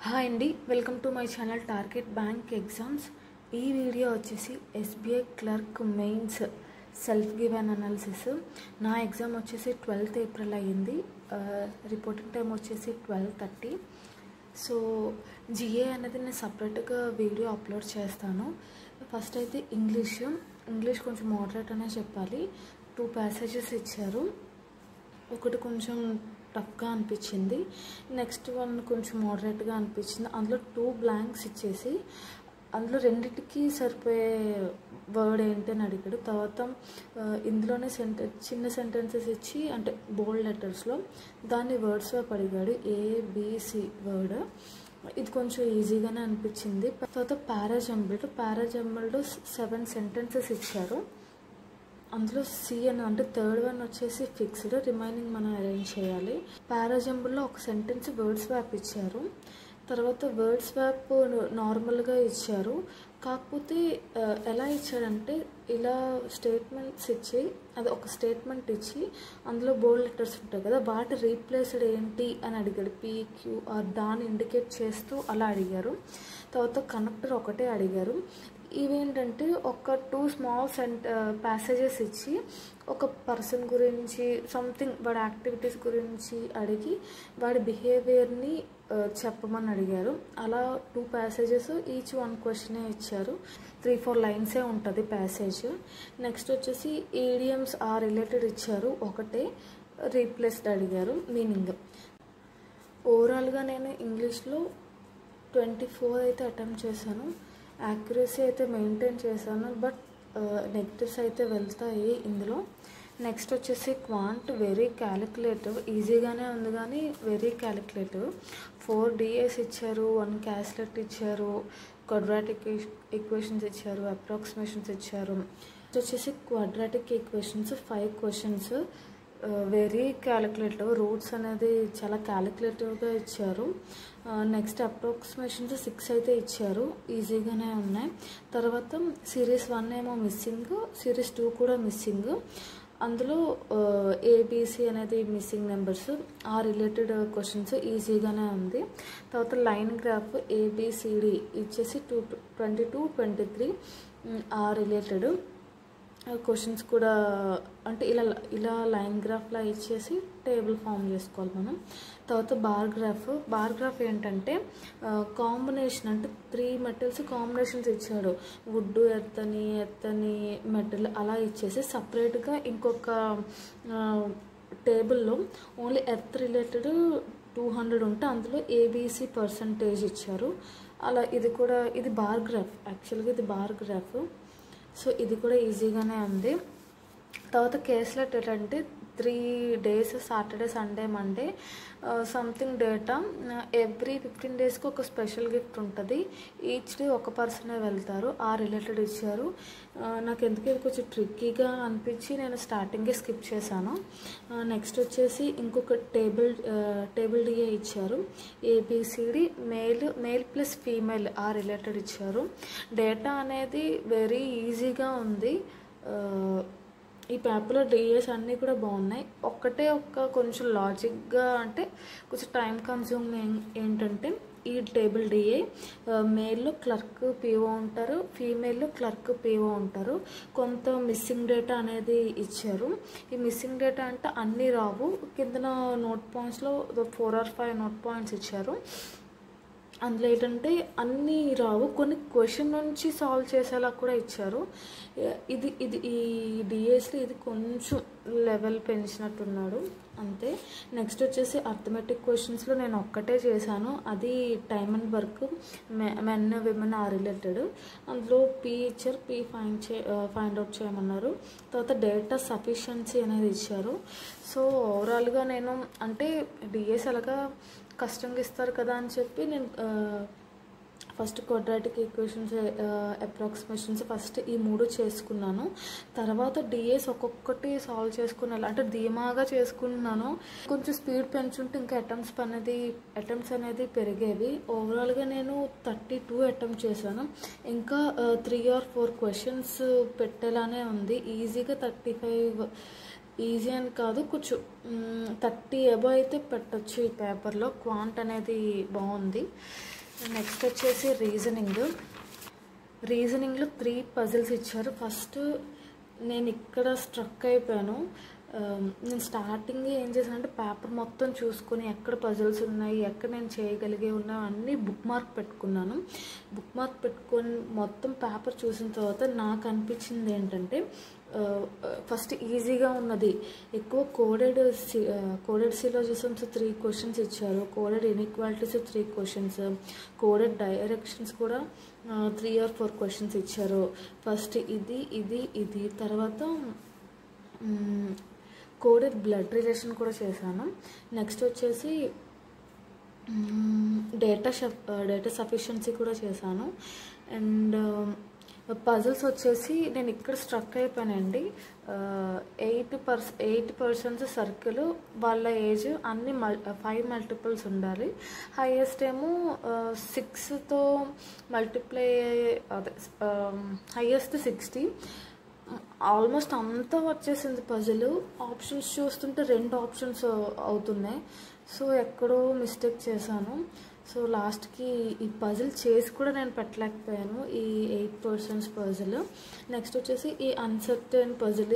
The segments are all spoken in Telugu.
హాయ్ అండి, welcome to my channel target bank exams. ఈ వీడియో వచ్చేసి SBI clerk mains self given analysis. నా ఎగ్జామ్ వచ్చేసి 12th ఏప్రిల్ అయ్యింది. రిపోర్టింగ్ టైం వచ్చేసి 12:30. సో జిఏ అనేది నేను సపరేట్గా వీడియో అప్లోడ్ చేస్తాను. ఫస్ట్ అయితే ఇంగ్లీష్ కొంచెం మోడరేట్ అనే చెప్పాలి. 2 ప్యాసేజెస్ ఇచ్చారు. ఒకటి కొంచెం టఫ్గా అనిపించింది, నెక్స్ట్ వన్ కొంచెం మోడరేట్గా అనిపించింది. అందులో 2 బ్లాంక్స్ ఇచ్చేసి అందులో రెండింటికి సరిపోయే వర్డ్ ఏంటి అని అడిగాడు. తర్వాత ఇందులోనే చిన్న సెంటెన్సెస్ ఇచ్చి, అంటే బోల్డ్ లెటర్స్లో దాన్ని వర్డ్స్ వైపు అడిగాడు. ABC word. ఇది కొంచెం ఈజీగానే అనిపించింది. తర్వాత పారాజంబుల్డ్ 7 సెంటెన్సెస్ ఇచ్చారు. అందులో సి అని అంటే థర్డ్ వన్ వచ్చేసి ఫిక్స్డ్, రిమైనింగ్ మనం అరేంజ్ చేయాలి. పారాజంబుల్లో ఒక సెంటెన్స్ వర్డ్ స్వాప్ ఇచ్చారు. తర్వాత వర్డ్ స్వాప్ నార్మల్గా ఇచ్చారు. కాకపోతే ఎలా ఇచ్చాడంటే, ఇలా స్టేట్మెంట్స్ ఇచ్చి, అది ఒక స్టేట్మెంట్ ఇచ్చి అందులో బోల్డ్ లెటర్స్ ఉంటాయి కదా, వాటి రీప్లేస్డ్ ఏంటి అని అడిగాడు. PQR దాన్ని ఇండికేట్ చేస్తూ అలా అడిగారు. తర్వాత కనెక్టర్ ఒకటే అడిగారు. ఇవేంటంటే ఒక 2 స్మాల్ ప్యాసేజెస్ ఇచ్చి ఒక పర్సన్ గురించి సంథింగ్, వాడి యాక్టివిటీస్ గురించి అడిగి వాడి బిహేవియర్ని చెప్పమని అడిగారు. అలా 2 ప్యాసేజెస్, ఈచ్ 1 క్వశ్చనే ఇచ్చారు. 3-4 లైన్సే ఉంటుంది ప్యాసేజ్. నెక్స్ట్ వచ్చేసి ఈడియమ్స్ ఆర్ రిలేటెడ్ ఇచ్చారు. ఒకటే రీప్లేస్డ్ అడిగారు మీనింగ్. ఓవరాల్గా నేను ఇంగ్లీష్లో 24 అయితే అటెంప్ట్ చేశాను. యాక్యురసీ అయితే మెయింటైన్ చేశాను, బట్ నెగటివ్స్ అయితే వెళ్తాయి ఇందులో. నెక్స్ట్ వచ్చేసి క్వాంట్ వెరీ క్యాలిక్యులేటివ్. ఈజీగానే ఉంది కానీ వెరీ క్యాలిక్యులేటివ్. 4 DAs ఇచ్చారు, 1 క్యాస్లెట్ ఇచ్చారు, క్వాడ్రాటిక్ ఈక్వేషన్స్ ఇచ్చారు, అప్రాక్సిమేషన్స్ ఇచ్చారు. వచ్చేసి quadratic equations 5 questions, very calculative. Roots అనేది చాలా క్యాలిక్యులేటివ్గా ఇచ్చారు. నెక్స్ట్ అప్రాక్సిమేషన్స్ 6 అయితే ఇచ్చారు, ఈజీగానే ఉన్నాయి. తర్వాత సిరీస్ 1 ఏమో మిస్సింగ్, సిరీస్ 2 కూడా మిస్సింగ్. అందులో ABC అనేది మిస్సింగ్ నెంబర్స్. ఆ రిలేటెడ్ క్వశ్చన్స్ ఈజీగానే ఉంది. తర్వాత లైన్ గ్రాఫ్ ABCD ఇచ్చేసి 22, 23 ఆ రిలేటెడ్ క్వశ్చన్స్ కూడా, అంటే ఇలా లైన్ గ్రాఫ్లా ఇచ్చేసి టేబుల్ ఫామ్ చేసుకోవాలి మనం. తర్వాత బార్ గ్రాఫ్ ఏంటంటే కాంబినేషన్, అంటే 3 మెటల్స్ కాంబినేషన్స్ ఇచ్చాడు. వుడ్, ఎత్తని మెటల్ అలా ఇచ్చేసి సపరేట్గా ఇంకొక టేబుల్లో ఓన్లీ ఎర్త్ రిలేటెడ్ 200 ఉంటే అందులో ABC పర్సంటేజ్ ఇచ్చారు. అలా ఇది బార్ గ్రాఫ్. యాక్చువల్గా ఇది బార్ గ్రాఫ్. సో ఇది కూడా ఈజీగానే ఉంది. తర్వాత కేస్లెట్ ఏంటంటే 3 days, Saturday, Sunday, Monday something data. Every 15 daysకి ఒక స్పెషల్ గిఫ్ట్ ఉంటుంది. ఈచ్ డే ఒక పర్సనే వెళ్తారు. ఆ రిలేటెడ్ ఇచ్చారు. నాకు ఎందుకు ఇది కొంచెం ట్రిక్కీగా అనిపించి నేను స్టార్టింగే స్కిప్ చేశాను. నెక్స్ట్ వచ్చేసి ఇంకొక టేబుల్ DA ఇచ్చారు. ABCD మేల్ ప్లస్ ఫీమేల్ ఆ రిలేటెడ్ ఇచ్చారు. డేటా అనేది వెరీ ఈజీగా ఉంది. ఈ పేపర్లో DAs అన్నీ కూడా బాగున్నాయి. ఒక్క కొంచెం లాజిక్గా, అంటే కొంచెం టైం కన్జ్యూమింగ్ ఏంటంటే, ఈ టేబుల్ DA మేల్లో క్లర్క్ PO ఉంటారు, ఫీమేల్లో క్లర్క్ PO ఉంటారు. కొంత మిస్సింగ్ డేటా అనేది ఇచ్చారు. ఈ మిస్సింగ్ డేటా అంటే అన్నీ రావు. కిందన నోట్ పాయింట్స్లో 4 or 5 నోట్ పాయింట్స్ ఇచ్చారు. అందులో ఏంటంటే అన్నీ రావు, కొన్ని క్వశ్చన్ నుంచి సాల్వ్ చేసేలా కూడా ఇచ్చారు. ఈ DAస్లో ఇది కొంచెం లెవెల్ పెంచినట్టున్నాడు అంతే. నెక్స్ట్ వచ్చేసి అర్థమెటిక్ క్వశ్చన్స్లో నేను ఒక్కటే చేశాను. అది time and work, men women ఆ రిలేటెడ్. అందులో P ఇచ్చారు, P ఫైండ్ అవుట్ చేయమన్నారు. తర్వాత డేటా సఫిషియన్సీ అనేది ఇచ్చారు. సో ఓవరాల్గా నేను, అంటే DAs అలాగా కష్టంగా ఇస్తారు కదా అని చెప్పి నేను first quadratic equations, approximations first ఈ 3 చేసుకున్నాను. తర్వాత DAs ఒక్కొక్కటి సాల్వ్ చేసుకున్నాను, అంటే ధీమాగా చేసుకున్నాను. కొంచెం స్పీడ్ పెంచుంటే ఇంకా అటెంప్ట్స్ అనేది పెరిగేవి. ఓవరాల్గా నేను 32 అటెంప్ట్ చేశాను. ఇంకా 3 or 4 క్వశ్చన్స్ పెట్టేలానే ఉంది. ఈజీగా 35, ఈజీ అని కాదు, కొంచెం 30 అబవ్ అయితే పెట్టచ్చు ఈ పేపర్లో. క్వాంట్ అనేది బాగుంది. నెక్స్ట్ వచ్చేసి రీజనింగ్లో 3 పజిల్స్ ఇచ్చారు. ఫస్ట్ నేను ఇక్కడ స్ట్రక్ అయిపోయాను. నేను స్టార్టింగ్ ఏం చేశానంటే పేపర్ మొత్తం చూసుకొని ఎక్కడ పజిల్స్ ఉన్నాయి, ఎక్కడ నేను చేయగలిగే ఉన్నా అన్నీ బుక్ మార్క్ పెట్టుకున్నాను. బుక్ మార్క్ పెట్టుకొని మొత్తం పేపర్ చూసిన తర్వాత నాకు అనిపించింది ఏంటంటే ఫస్ట్ ఈజీగా ఉన్నది. ఎక్కువ కోడెడ్ సిలోజిజమ్స్ 3 క్వశ్చన్స్ ఇచ్చారు, coded inequalities 3 questions, coded directions కూడా 3 or 4 క్వశ్చన్స్ ఇచ్చారు. ఫస్ట్ ఇది తర్వాత కోడెడ్ బ్లడ్ రిలేషన్ కూడా చేశాను. నెక్స్ట్ వచ్చేసి డేటా సఫిషియన్సీ కూడా చేశాను. అండ్ పజిల్స్ వచ్చేసి నేను ఇక్కడ స్ట్రక్ అయిపోయానండి. 8 persons సర్కిల్, వాళ్ళ ఏజ్ అన్ని 5 మల్టిపుల్స్ ఉండాలి. హైయెస్ట్ ఏమో 6తో మల్టిప్లై, అదే హైయెస్ట్ 60. ఆల్మోస్ట్ అంతా వచ్చేసింది పజిల్. ఆప్షన్స్ చూస్తుంటే 2 ఆప్షన్స్ అవుతున్నాయి. సో ఎక్కడో మిస్టేక్ చేశాను. సో లాస్ట్కి ఈ పజిల్ చేసి కూడా నేను పెట్టలేకపోయాను, ఈ 8 persons పజిల్. నెక్స్ట్ వచ్చేసి ఈ అన్సర్టెన్ పజిల్.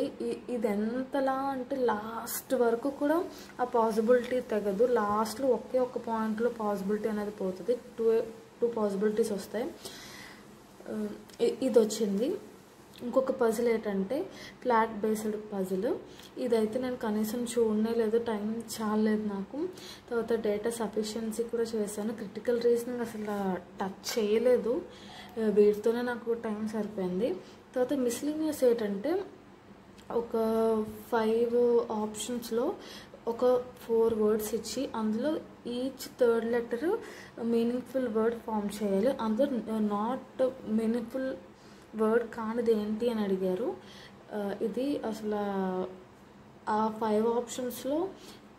ఇది ఎంతలా అంటే లాస్ట్ వరకు కూడా ఆ పాసిబిలిటీ తెగదు. లాస్ట్లో ఒకే ఒక్క పాయింట్లో పాసిబిలిటీ అనేది పోతుంది. 2 పాసిబిలిటీస్ వస్తాయి. ఇది వచ్చింది. ఇంకొక పజిల్ ఏంటంటే ఫ్లాట్ బేస్డ్ పజిల్. ఇదైతే నేను కనీసం చూడనే లేదు, టైం చాలేదు నాకు. తర్వాత డేటా సఫిషియన్సీ కూడా చేశాను. క్రిటికల్ రీజనింగ్ అసలు టచ్ చేయలేదు, వీటితోనే నాకు టైం సరిపోయింది. తర్వాత మిస్లీనియస్ ఏంటంటే ఒక 5 ఆప్షన్స్లో ఒక 4 వర్డ్స్ ఇచ్చి అందులో each third letter meaningful word form చేయాలి. అందులో నాట్ మీనింగ్ఫుల్ వర్డ్ కానిది ఏంటి అని అడిగారు. ఇది అసలు ఆ 5 ఆప్షన్స్లో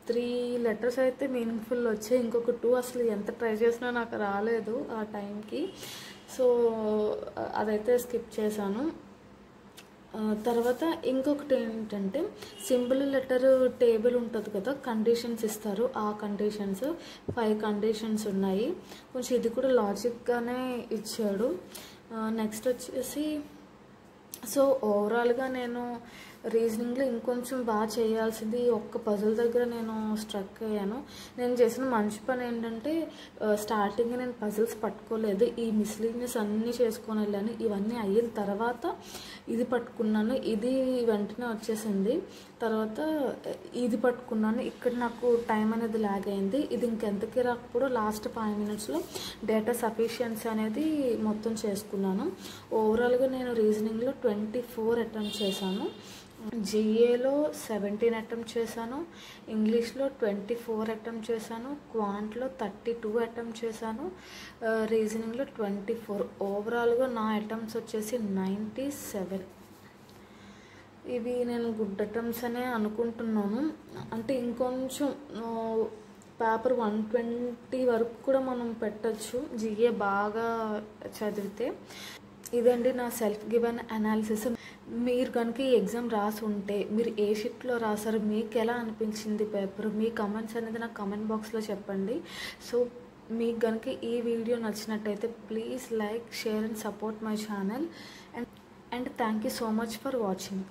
3 లెటర్స్ అయితే మీనింగ్ఫుల్ వచ్చాయి, ఇంకొక 2 అసలు ఎంత ట్రై చేసినా నాకు రాలేదు ఆ టైంకి. సో అదైతే స్కిప్ చేశాను. తర్వాత ఇంకొకటి ఏంటంటే సింపుల్ లెటర్ టేబుల్ ఉంటుంది కదా, కండిషన్స్ ఇస్తారు. ఆ కండిషన్స్ 5 కండిషన్స్ ఉన్నాయి. కొంచెం ఇది కూడా లాజిక్గానే ఇచ్చాడు. నెక్స్ట్ వచ్చేసి సో ఓవరాల్గా నేను రీజనింగ్లో ఇంకొంచెం బాగా చేయాల్సింది. ఒక్క పజిల్ దగ్గర నేను స్ట్రక్ అయ్యాను. నేను చేసిన మంచి పని ఏంటంటే స్టార్టింగ్ నేను పజిల్స్ పట్టుకోలేదు, ఈ మిస్లీనియస్ అన్నీ చేసుకొని వెళ్ళాను. ఇవన్నీ అయిన తర్వాత ఇది పట్టుకున్నాను, ఇది వెంటనే వచ్చేసింది. తర్వాత ఇది పట్టుకున్నాను. ఇక్కడ నాకు టైం అనేది ల్యాగ్ అయింది. ఇది ఇంకెంతకీ రాకపోవడం లాస్ట్ 5 minutesలో డేటా సఫిషియన్సీ అనేది మొత్తం చేసుకున్నాను. ఓవరాల్గా నేను రీజనింగ్లో 24 అటెంప్ట్ చేశాను, జిఏలో 17 అటెంప్ట్ చేశాను, ఇంగ్లీష్లో 24 అటెంప్ట్ చేశాను, క్వాంట్లో 32 అటెంప్ట్ చేశాను, రీజనింగ్లో 24. ఓవరాల్గా నా అటెంప్ట్స్ వచ్చేసి 97. ఇవి నేను గుడ్ అటెంప్ట్స్ అనే అనుకుంటున్నాను. అంటే ఇంకొంచెం పేపర్ 120 వరకు కూడా మనం పెట్టచ్చు జిఏ బాగా చదివితే. ఇదండి నా సెల్ఫ్ గివెన్ అనాలిసిస్. మీరు కనుక ఈ ఎగ్జామ్ రాసి ఉంటే మీరు ఏ షిఫ్ట్లో రాసారు, మీకు ఎలా అనిపించింది పేపర్, మీ కమెంట్స్ అనేది నాకు కమెంట్ బాక్స్లో చెప్పండి. సో మీకు కనుక ఈ వీడియో నచ్చినట్టయితే please like, share and support my channel. And thank you so much for watching.